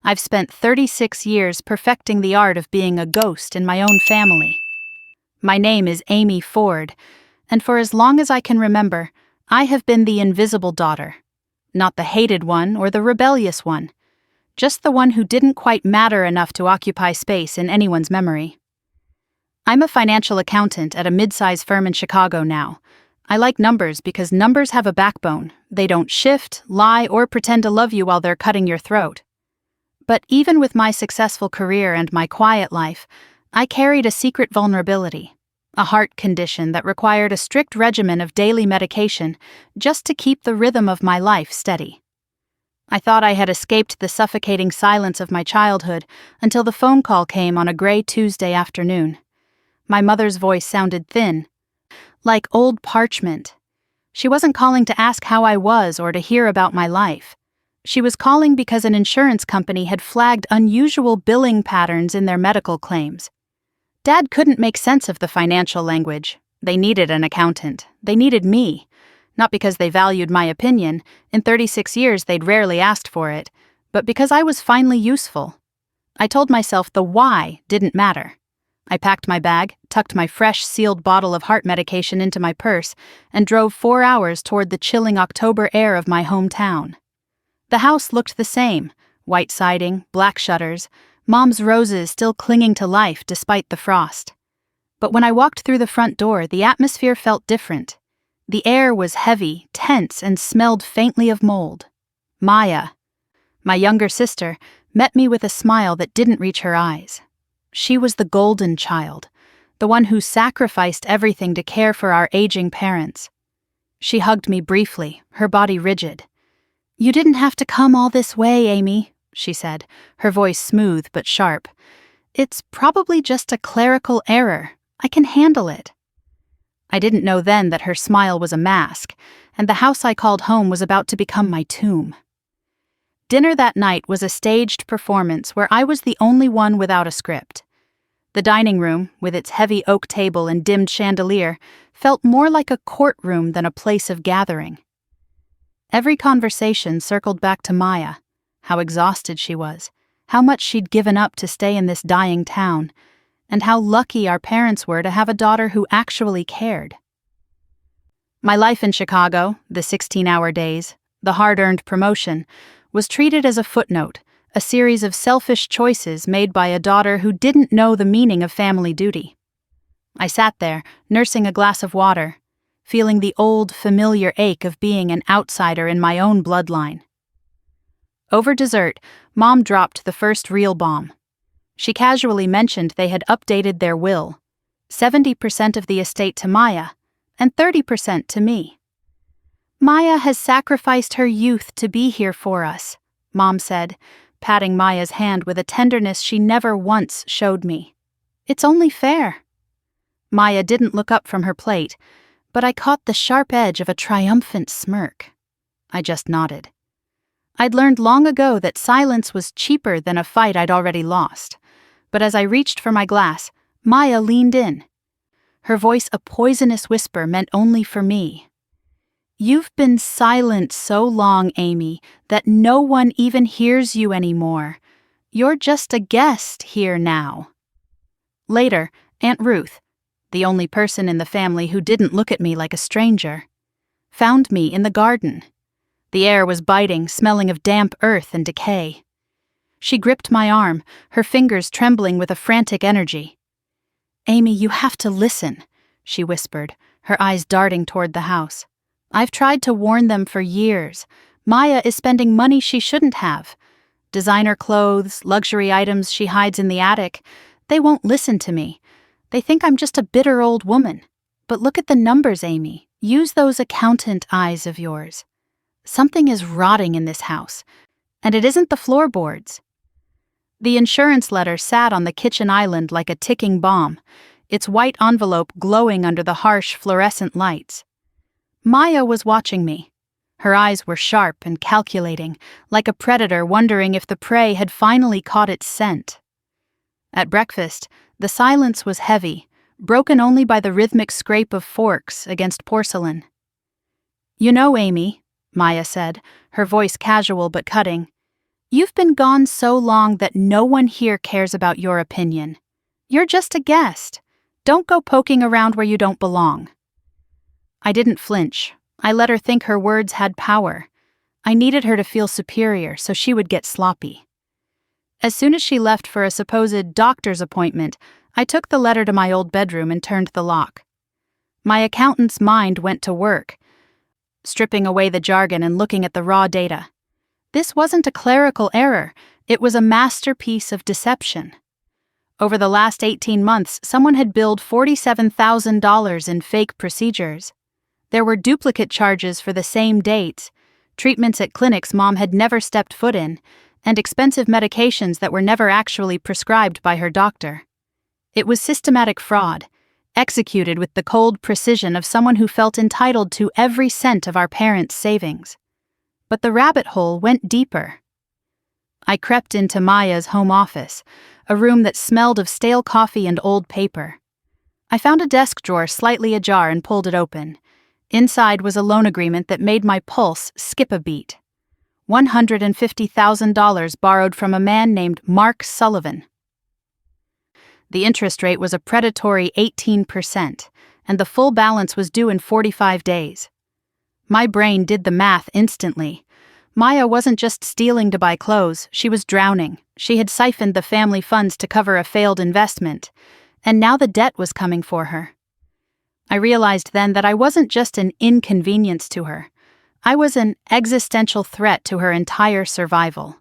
I've spent 36 years perfecting the art of being a ghost in my own family. My name is Amy Ford, and for as long as I can remember, I have been the invisible daughter. Not the hated one or the rebellious one, just the one who didn't quite matter enough to occupy space in anyone's memory. I'm a financial accountant at a mid-size firm in Chicago now. I like numbers because numbers have a backbone. They don't shift, lie, or pretend to love you while they're cutting your throat. But even with my successful career and my quiet life, I carried a secret vulnerability, a heart condition that required a strict regimen of daily medication just to keep the rhythm of my life steady. I thought I had escaped the suffocating silence of my childhood until the phone call came on a gray Tuesday afternoon. My mother's voice sounded thin, like old parchment. She wasn't calling to ask how I was or to hear about my life. She was calling because an insurance company had flagged unusual billing patterns in their medical claims. Dad couldn't make sense of the financial language. They needed an accountant. They needed me. Not because they valued my opinion. In 36 years they'd rarely asked for it, but because I was finally useful. I told myself the why didn't matter. I packed my bag, tucked my fresh sealed bottle of heart medication into my purse, and drove 4 hours toward the chilling October air of my hometown. The house looked the same, white siding, black shutters, Mom's roses still clinging to life despite the frost. But when I walked through the front door, the atmosphere felt different. The air was heavy, tense, and smelled faintly of mold. Maya, my younger sister, met me with a smile that didn't reach her eyes. She was the golden child, the one who sacrificed everything to care for our aging parents. She hugged me briefly, her body rigid. "You didn't have to come all this way, Amy," she said, her voice smooth but sharp. "It's probably just a clerical error. I can handle it." I didn't know then that her smile was a mask, and the house I called home was about to become my tomb. Dinner that night was a staged performance where I was the only one without a script. The dining room, with its heavy oak table and dimmed chandelier, felt more like a courtroom than a place of gathering. Every conversation circled back to Maya, how exhausted she was, how much she'd given up to stay in this dying town, and how lucky our parents were to have a daughter who actually cared. My life in Chicago, the 16-hour days, the hard-earned promotion, was treated as a footnote, a series of selfish choices made by a daughter who didn't know the meaning of family duty. I sat there, nursing a glass of water, feeling the old, familiar ache of being an outsider in my own bloodline. Over dessert, Mom dropped the first real bomb. She casually mentioned they had updated their will, 70% of the estate to Maya, and 30% to me. "Maya has sacrificed her youth to be here for us," Mom said, patting Maya's hand with a tenderness she never once showed me. "It's only fair." Maya didn't look up from her plate, but I caught the sharp edge of a triumphant smirk. I just nodded. I'd learned long ago that silence was cheaper than a fight I'd already lost, but as I reached for my glass, Maya leaned in. Her voice a poisonous whisper meant only for me. "You've been silent so long, Amy, that no one even hears you anymore. You're just a guest here now." Later, Aunt Ruth, the only person in the family who didn't look at me like a stranger, found me in the garden. The air was biting, smelling of damp earth and decay. She gripped my arm, her fingers trembling with a frantic energy. "Amy, you have to listen," she whispered, her eyes darting toward the house. "I've tried to warn them for years. Maya is spending money she shouldn't have. Designer clothes, luxury items she hides in the attic. They won't listen to me. They think I'm just a bitter old woman. But look at the numbers, Amy. Use those accountant eyes of yours. Something is rotting in this house, and it isn't the floorboards." The insurance letter sat on the kitchen island like a ticking bomb, its white envelope glowing under the harsh fluorescent lights. Maya was watching me. Her eyes were sharp and calculating, like a predator wondering if the prey had finally caught its scent. At breakfast, the silence was heavy, broken only by the rhythmic scrape of forks against porcelain. "You know, Amy," Maya said, her voice casual but cutting, You've been gone so long that no one here cares about your opinion. You're just a guest. Don't go poking around where you don't belong." I didn't flinch. I let her think her words had power. I needed her to feel superior so she would get sloppy. As soon as she left for a supposed doctor's appointment, I took the letter to my old bedroom and turned the lock. My accountant's mind went to work, stripping away the jargon and looking at the raw data. This wasn't a clerical error, it was a masterpiece of deception. Over the last 18 months, someone had billed $47,000 in fake procedures. There were duplicate charges for the same dates, treatments at clinics Mom had never stepped foot in, and expensive medications that were never actually prescribed by her doctor. It was systematic fraud, executed with the cold precision of someone who felt entitled to every cent of our parents' savings. But the rabbit hole went deeper. I crept into Maya's home office, a room that smelled of stale coffee and old paper. I found a desk drawer slightly ajar and pulled it open. Inside was a loan agreement that made my pulse skip a beat. $150,000 borrowed from a man named Mark Sullivan. The interest rate was a predatory 18%, and the full balance was due in 45 days. My brain did the math instantly. Maya wasn't just stealing to buy clothes, she was drowning. She had siphoned the family funds to cover a failed investment, and now the debt was coming for her. I realized then that I wasn't just an inconvenience to her. I was an existential threat to her entire survival.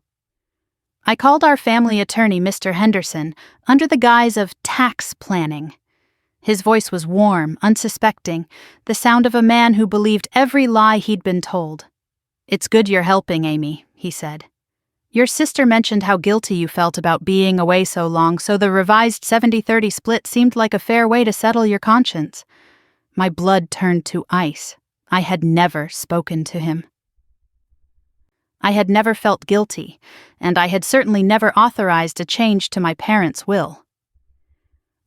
I called our family attorney, Mr. Henderson, under the guise of tax planning. His voice was warm, unsuspecting, the sound of a man who believed every lie he'd been told. "It's good you're helping, Amy," he said. "Your sister mentioned how guilty you felt about being away so long, so the revised 70-30 split seemed like a fair way to settle your conscience." My blood turned to ice. I had never spoken to him. I had never felt guilty, and I had certainly never authorized a change to my parents' will.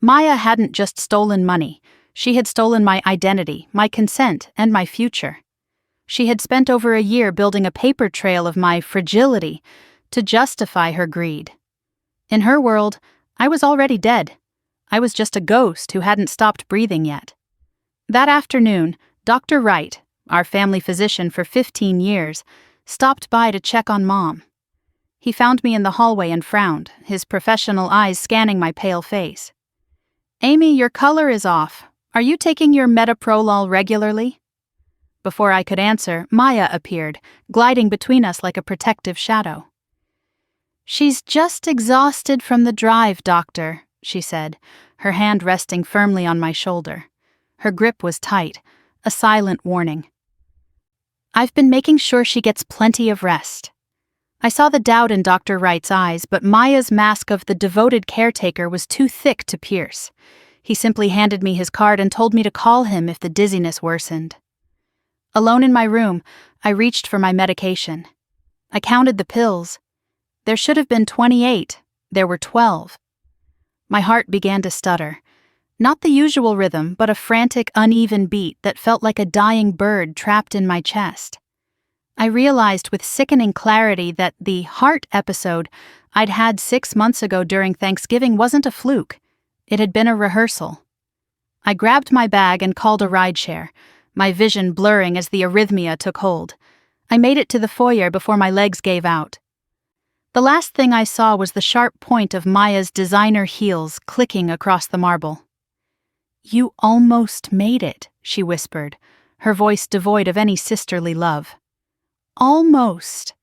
Maya hadn't just stolen money, she had stolen my identity, my consent, and my future. She had spent over a year building a paper trail of my fragility to justify her greed. In her world, I was already dead. I was just a ghost who hadn't stopped breathing yet. That afternoon, Dr. Wright, our family physician for 15 years, stopped by to check on Mom. He found me in the hallway and frowned, his professional eyes scanning my pale face. "Amy, your color is off. Are you taking your metoprolol regularly?" Before I could answer, Maya appeared, gliding between us like a protective shadow. "She's just exhausted from the drive, doctor," she said, her hand resting firmly on my shoulder. Her grip was tight, a silent warning. "I've been making sure she gets plenty of rest." I saw the doubt in Dr. Wright's eyes, but Maya's mask of the devoted caretaker was too thick to pierce. He simply handed me his card and told me to call him if the dizziness worsened. Alone in my room, I reached for my medication. I counted the pills. There should have been 28. There were 12. My heart began to stutter. Not the usual rhythm, but a frantic, uneven beat that felt like a dying bird trapped in my chest. I realized with sickening clarity that the heart episode I'd had 6 months ago during Thanksgiving wasn't a fluke. It had been a rehearsal. I grabbed my bag and called a rideshare, my vision blurring as the arrhythmia took hold. I made it to the foyer before my legs gave out. The last thing I saw was the sharp point of Maya's designer heels clicking across the marble. "You almost made it," she whispered, her voice devoid of any sisterly love. Almost.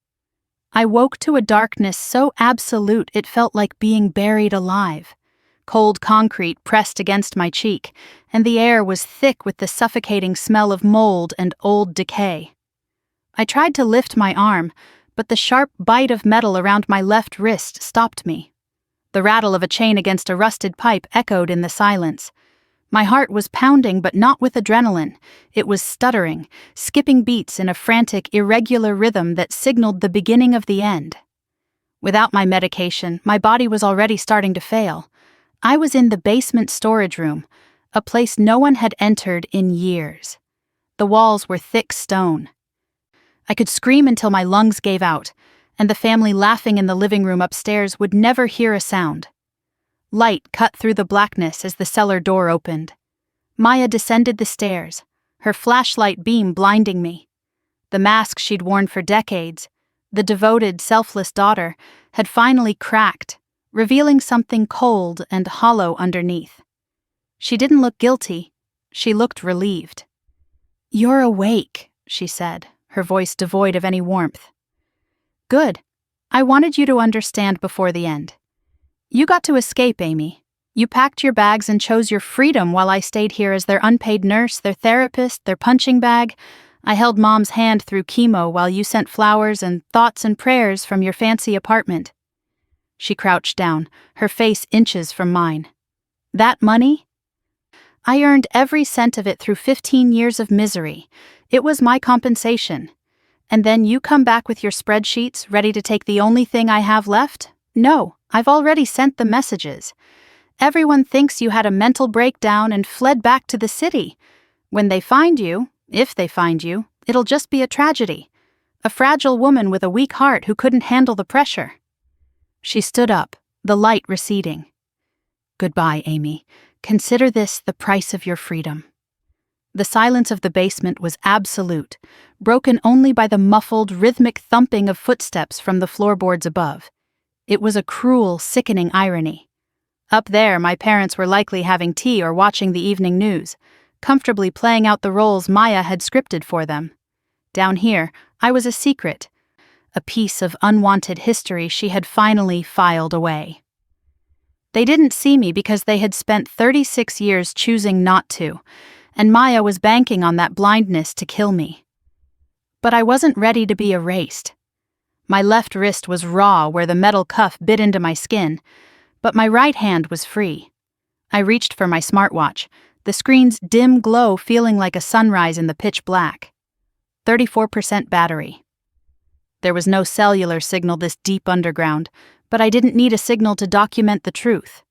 I woke to a darkness so absolute it felt like being buried alive. Cold concrete pressed against my cheek, and the air was thick with the suffocating smell of mold and old decay. I tried to lift my arm, but the sharp bite of metal around my left wrist stopped me. The rattle of a chain against a rusted pipe echoed in the silence. My heart was pounding, but not with adrenaline. It was stuttering, skipping beats in a frantic, irregular rhythm that signaled the beginning of the end. Without my medication, my body was already starting to fail. I was in the basement storage room, a place no one had entered in years. The walls were thick stone. I could scream until my lungs gave out, and the family laughing in the living room upstairs would never hear a sound. Light cut through the blackness as the cellar door opened. Maya descended the stairs, her flashlight beam blinding me. The mask she'd worn for decades, the devoted, selfless daughter, had finally cracked, revealing something cold and hollow underneath. She didn't look guilty. She looked relieved. "You're awake," she said, her voice devoid of any warmth. "Good. I wanted you to understand before the end. You got to escape, Amy. You packed your bags and chose your freedom while I stayed here as their unpaid nurse, their therapist, their punching bag. I held Mom's hand through chemo while you sent flowers and thoughts and prayers from your fancy apartment." She crouched down, her face inches from mine. "That money? I earned every cent of it through 15 years of misery. It was my compensation. And then you come back with your spreadsheets, ready to take the only thing I have left? No, I've already sent the messages. Everyone thinks you had a mental breakdown and fled back to the city. When they find you, if they find you, it'll just be a tragedy. A fragile woman with a weak heart who couldn't handle the pressure." She stood up, the light receding. "Goodbye, Amy. Consider this the price of your freedom." The silence of the basement was absolute, broken only by the muffled, rhythmic thumping of footsteps from the floorboards above. It was a cruel, sickening irony. Up there, my parents were likely having tea or watching the evening news, comfortably playing out the roles Maya had scripted for them. Down here, I was a secret, a piece of unwanted history she had finally filed away. They didn't see me because they had spent 36 years choosing not to, and Maya was banking on that blindness to kill me. But I wasn't ready to be erased. My left wrist was raw where the metal cuff bit into my skin, but my right hand was free. I reached for my smartwatch, the screen's dim glow feeling like a sunrise in the pitch black. 34% battery. There was no cellular signal this deep underground, but I didn't need a signal to document the truth.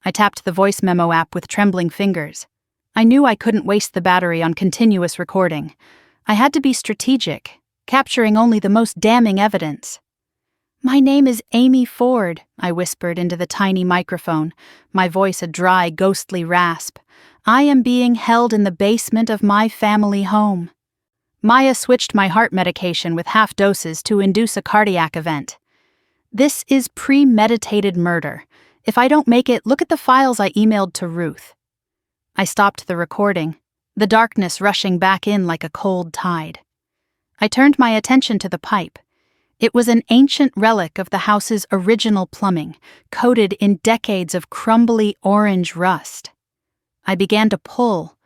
I tapped the voice memo app with trembling fingers. I knew I couldn't waste the battery on continuous recording. I had to be strategic, capturing only the most damning evidence. "My name is Amy Ford," I whispered into the tiny microphone, my voice a dry, ghostly rasp. "I am being held in the basement of my family home." Maya switched my heart medication with half doses to induce a cardiac event. "This is premeditated murder. If I don't make it, look at the files I emailed to Ruth." I stopped the recording, the darkness rushing back in like a cold tide. I turned my attention to the pipe. It was an ancient relic of the house's original plumbing, coated in decades of crumbly orange rust. I began to pull,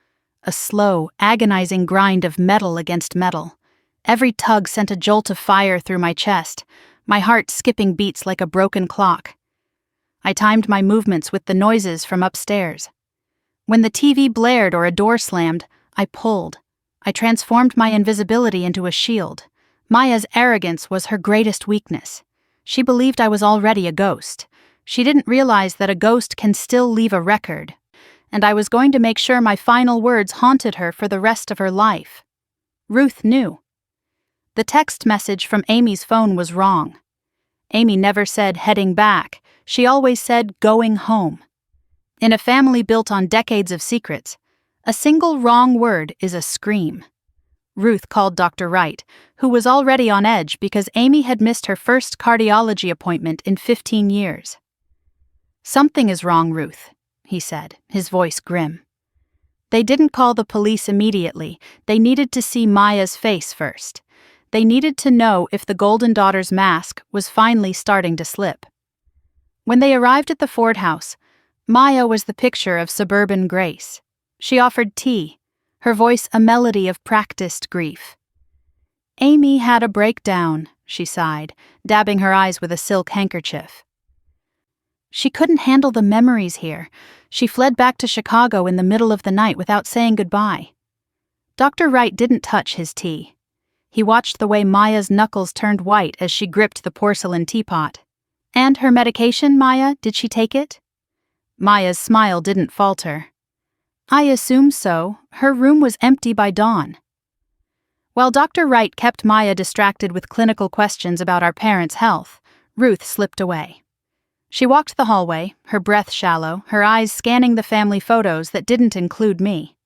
a slow, agonizing grind of metal against metal. Every tug sent a jolt of fire through my chest, my heart skipping beats like a broken clock. I timed my movements with the noises from upstairs. When the TV blared or a door slammed, I pulled. I transformed my invisibility into a shield. Maya's arrogance was her greatest weakness. She believed I was already a ghost. She didn't realize that a ghost can still leave a record, and I was going to make sure my final words haunted her for the rest of her life. Ruth knew. The text message from Amy's phone was wrong. Amy never said heading back. She always said going home. In a family built on decades of secrets, a single wrong word is a scream. Ruth called Dr. Wright, who was already on edge because Amy had missed her first cardiology appointment in 15 years. "Something is wrong, Ruth," he said, his voice grim. They didn't call the police immediately. They needed to see Maya's face first. They needed to know if the Golden Daughter's mask was finally starting to slip. When they arrived at the Ford house, Maya was the picture of suburban grace. She offered tea, her voice a melody of practiced grief. "Amy had a breakdown," she sighed, dabbing her eyes with a silk handkerchief. "She couldn't handle the memories here. She fled back to Chicago in the middle of the night without saying goodbye." Dr. Wright didn't touch his tea. He watched the way Maya's knuckles turned white as she gripped the porcelain teapot. "And her medication, Maya, did she take it?" Maya's smile didn't falter. "I assume so. Her room was empty by dawn." While Dr. Wright kept Maya distracted with clinical questions about our parents' health, Ruth slipped away. She walked the hallway, her breath shallow, her eyes scanning the family photos that didn't include me.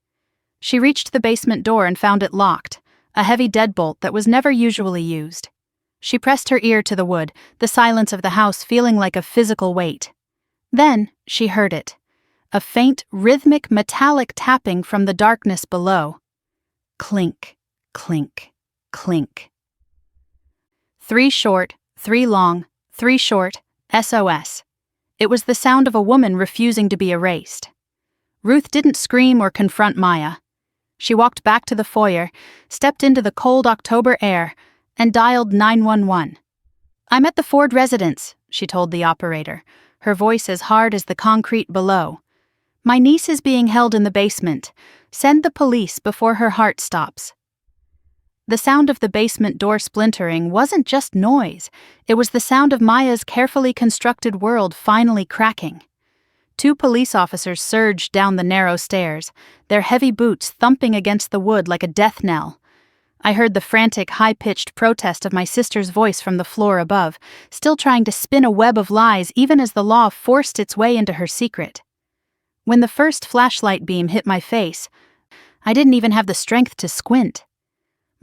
She reached the basement door and found it locked, a heavy deadbolt that was never usually used. She pressed her ear to the wood, the silence of the house feeling like a physical weight. Then she heard it, a faint, rhythmic, metallic tapping from the darkness below. Clink, clink, clink. 3 short, 3 long, 3 short, SOS. It was the sound of a woman refusing to be erased. Ruth didn't scream or confront Maya. She walked back to the foyer, stepped into the cold October air, and dialed 911. "I'm at the Ford residence," she told the operator, her voice as hard as the concrete below. "My niece is being held in the basement. Send the police before her heart stops." The sound of the basement door splintering wasn't just noise, it was the sound of Maya's carefully constructed world finally cracking. 2 police officers surged down the narrow stairs, their heavy boots thumping against the wood like a death knell. I heard the frantic, high-pitched protest of my sister's voice from the floor above, still trying to spin a web of lies even as the law forced its way into her secret. When the first flashlight beam hit my face, I didn't even have the strength to squint.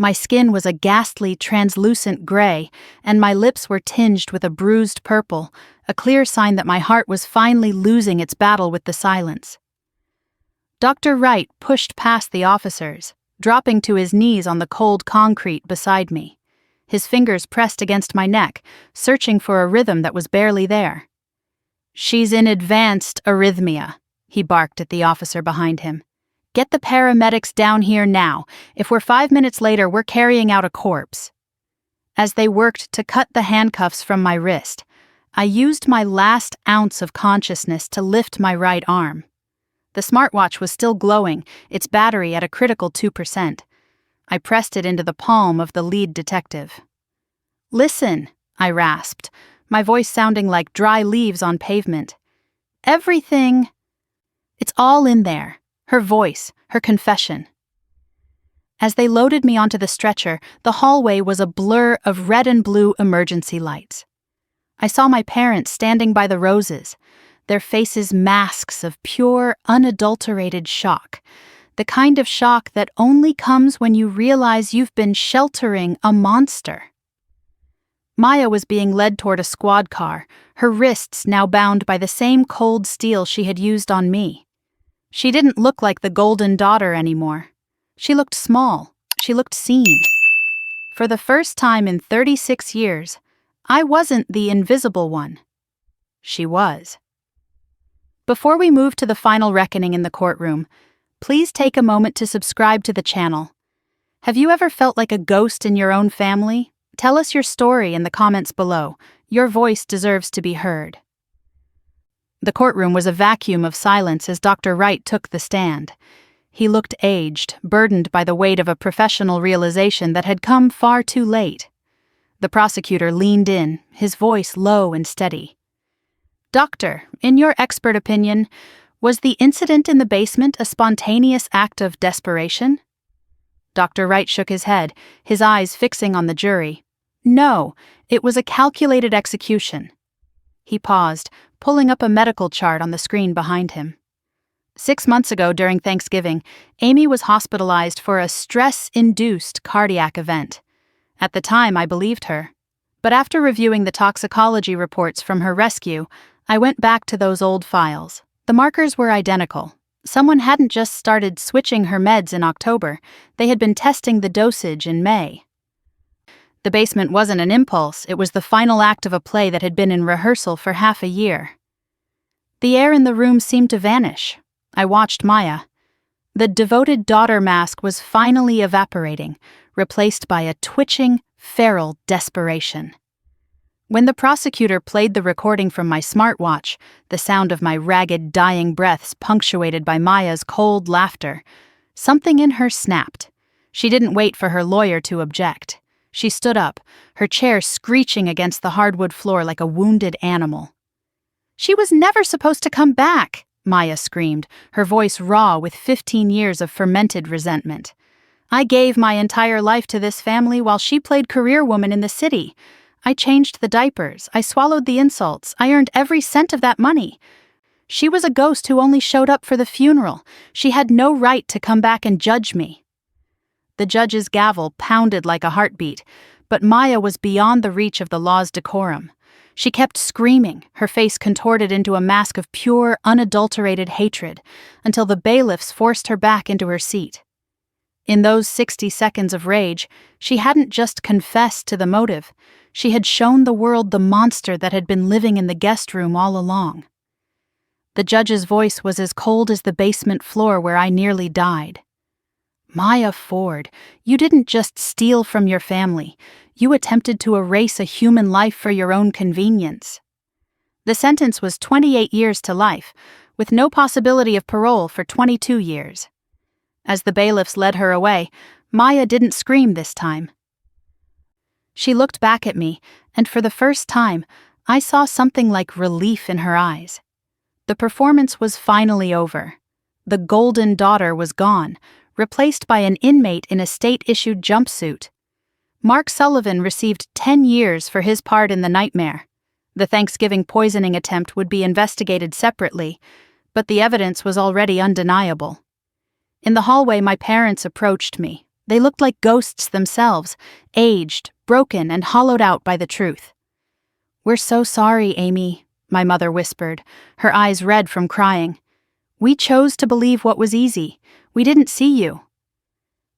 My skin was a ghastly, translucent gray, and my lips were tinged with a bruised purple, a clear sign that my heart was finally losing its battle with the silence. Dr. Wright pushed past the officers, dropping to his knees on the cold concrete beside me. His fingers pressed against my neck, searching for a rhythm that was barely there. "She's in advanced arrhythmia," he barked at the officer behind him. "Get the paramedics down here now. If we're 5 minutes later, we're carrying out a corpse." As they worked to cut the handcuffs from my wrist, I used my last ounce of consciousness to lift my right arm. The smartwatch was still glowing, its battery at a critical 2%. I pressed it into the palm of the lead detective. "Listen," I rasped, my voice sounding like dry leaves on pavement. "Everything... it's all in there. Her voice, her confession." As they loaded me onto the stretcher, the hallway was a blur of red and blue emergency lights. I saw my parents standing by the roses, their faces masks of pure, unadulterated shock, the kind of shock that only comes when you realize you've been sheltering a monster. Maya was being led toward a squad car, her wrists now bound by the same cold steel she had used on me. She didn't look like the golden daughter anymore. She looked small. She looked seen. For the first time in 36 years, I wasn't the invisible one. She was. Before we move to the final reckoning in the courtroom, please take a moment to subscribe to the channel. Have you ever felt like a ghost in your own family? Tell us your story in the comments below. Your voice deserves to be heard. The courtroom was a vacuum of silence as Dr. Wright took the stand. He looked aged, burdened by the weight of a professional realization that had come far too late. The prosecutor leaned in, his voice low and steady. "Doctor, in your expert opinion, was the incident in the basement a spontaneous act of desperation?" Dr. Wright shook his head, his eyes fixing on the jury. "No, it was a calculated execution." He paused, pulling up a medical chart on the screen behind him. 6 months ago during Thanksgiving, Amy was hospitalized for a stress-induced cardiac event. At the time, I believed her. But after reviewing the toxicology reports from her rescue, I went back to those old files. The markers were identical. Someone hadn't just started switching her meds in October, they had been testing the dosage in May. The basement wasn't an impulse, it was the final act of a play that had been in rehearsal for half a year. The air in the room seemed to vanish. I watched Maya. The devoted daughter mask was finally evaporating, replaced by a twitching, feral desperation. When the prosecutor played the recording from my smartwatch, the sound of my ragged, dying breaths punctuated by Maya's cold laughter, something in her snapped. She didn't wait for her lawyer to object. She stood up, her chair screeching against the hardwood floor like a wounded animal. "She was never supposed to come back," Maya screamed, her voice raw with 15 years of fermented resentment. I gave my entire life to this family while she played career woman in the city. I changed the diapers, I swallowed the insults, I earned every cent of that money. She was a ghost who only showed up for the funeral. She had no right to come back and judge me. The judge's gavel pounded like a heartbeat, but Maya was beyond the reach of the law's decorum. She kept screaming, her face contorted into a mask of pure, unadulterated hatred, until the bailiffs forced her back into her seat. In those 60 seconds of rage, she hadn't just confessed to the motive, she had shown the world the monster that had been living in the guest room all along. The judge's voice was as cold as the basement floor where I nearly died. Maya Ford, you didn't just steal from your family, you attempted to erase a human life for your own convenience. The sentence was 28 years to life, with no possibility of parole for 22 years. As the bailiffs led her away, Maya didn't scream this time. She looked back at me, and for the first time, I saw something like relief in her eyes. The performance was finally over. The golden daughter was gone, replaced by an inmate in a state-issued jumpsuit. Mark Sullivan received 10 years for his part in the nightmare. The Thanksgiving poisoning attempt would be investigated separately, but the evidence was already undeniable. In the hallway, my parents approached me. They looked like ghosts themselves, aged, broken, and hollowed out by the truth. "We're so sorry, Amy," my mother whispered, her eyes red from crying. "We chose to believe what was easy. We didn't see you."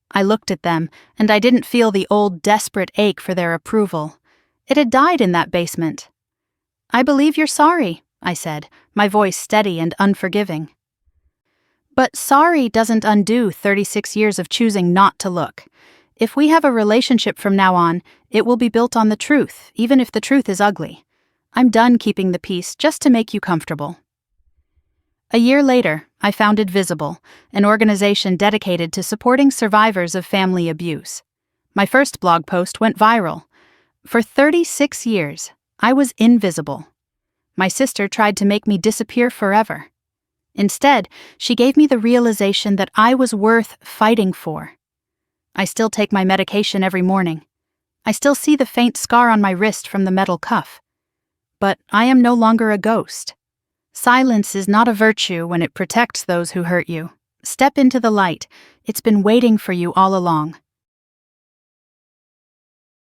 I looked at them, and I didn't feel the old desperate ache for their approval. It had died in that basement. "I believe you're sorry," I said, my voice steady and unforgiving. But sorry doesn't undo 36 years of choosing not to look. If we have a relationship from now on, it will be built on the truth, even if the truth is ugly. I'm done keeping the peace just to make you comfortable. A year later, I founded Visible, an organization dedicated to supporting survivors of family abuse. My first blog post went viral. For 36 years, I was invisible. My sister tried to make me disappear forever. Instead, she gave me the realization that I was worth fighting for. I still take my medication every morning. I still see the faint scar on my wrist from the metal cuff. But I am no longer a ghost. Silence is not a virtue when it protects those who hurt you. Step into the light. It's been waiting for you all along.